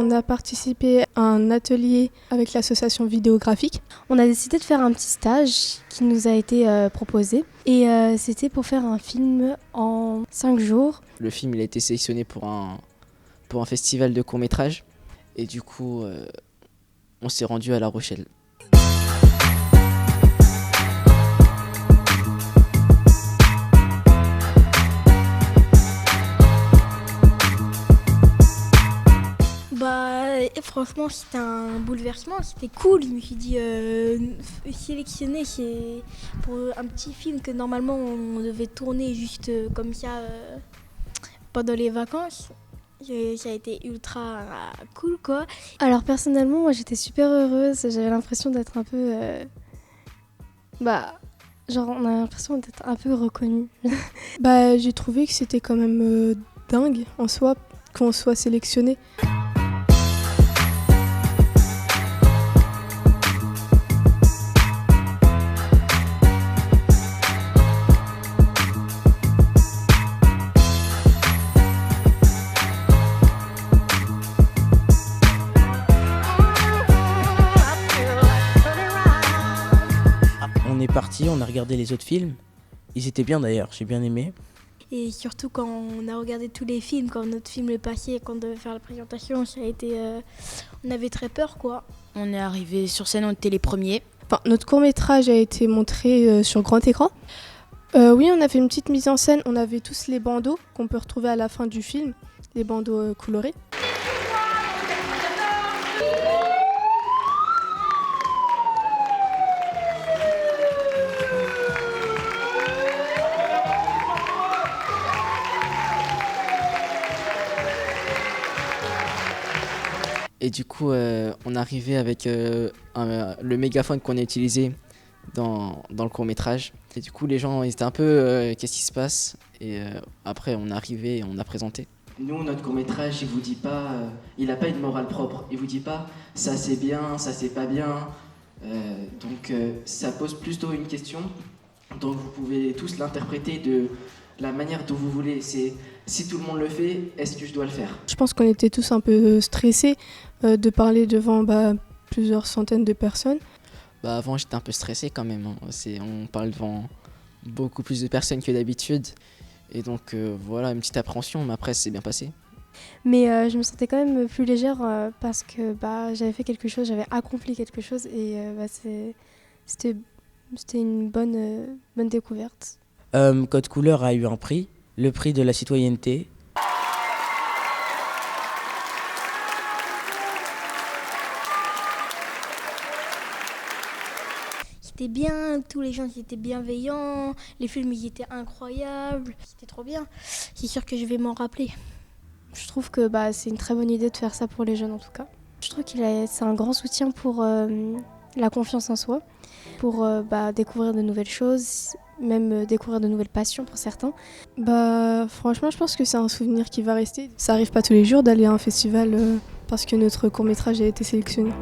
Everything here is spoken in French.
On a participé à un atelier avec l'association vidéographique. On a décidé de faire un petit stage qui nous a été proposé et c'était pour faire un film en 5 jours. Le film il a été sélectionné pour un festival de court-métrage et du coup on s'est rendu à La Rochelle. Franchement, c'était un bouleversement, c'était cool. Je me suis dit, sélectionner pour un petit film que normalement on devait tourner juste comme ça pendant les vacances. Ça a été ultra cool, quoi. Alors personnellement, moi j'étais super heureuse, j'avais l'impression d'être un peu... on a l'impression d'être un peu reconnue. J'ai trouvé que c'était quand même dingue en soi qu'on soit sélectionné. On est parti, on a regardé les autres films. Ils étaient bien d'ailleurs, j'ai bien aimé. Et surtout quand on a regardé tous les films, quand notre film est passé, quand on devait faire la présentation, ça a été, on avait très peur, quoi. On est arrivé sur scène, on était les premiers. Notre court-métrage a été montré sur grand écran. Oui, on a fait une petite mise en scène. On avait tous les bandeaux qu'on peut retrouver à la fin du film, les bandeaux colorés. Et du coup on arrivait avec le mégaphone qu'on a utilisé dans le court-métrage. Et du coup les gens ils étaient un peu qu'est-ce qui se passe, et après on est arrivé et on a présenté. Nous notre court-métrage il vous dit pas, il a pas une morale propre, il vous dit pas ça c'est bien, ça c'est pas bien, donc ça pose plutôt une question, donc vous pouvez tous l'interpréter de la manière dont vous voulez. C'est si tout le monde le fait, est-ce que je dois le faire? Je pense qu'on était tous un peu stressés de parler devant plusieurs centaines de personnes. Avant j'étais un peu stressé quand même, hein. On parle devant beaucoup plus de personnes que d'habitude. Et donc voilà, une petite appréhension, mais après c'est bien passé. Mais je me sentais quand même plus légère parce que j'avais fait quelque chose, j'avais accompli quelque chose et c'était une bonne découverte. Code Couleur a eu un prix, le prix de la citoyenneté. C'était bien, tous les gens étaient bienveillants, les films ils étaient incroyables, c'était trop bien. C'est sûr que je vais m'en rappeler. Je trouve que c'est une très bonne idée de faire ça pour les jeunes en tout cas. Je trouve c'est un grand soutien pour la confiance en soi, pour découvrir de nouvelles choses, même découvrir de nouvelles passions pour certains. Franchement, je pense que c'est un souvenir qui va rester. Ça arrive pas tous les jours d'aller à un festival parce que notre court-métrage a été sélectionné.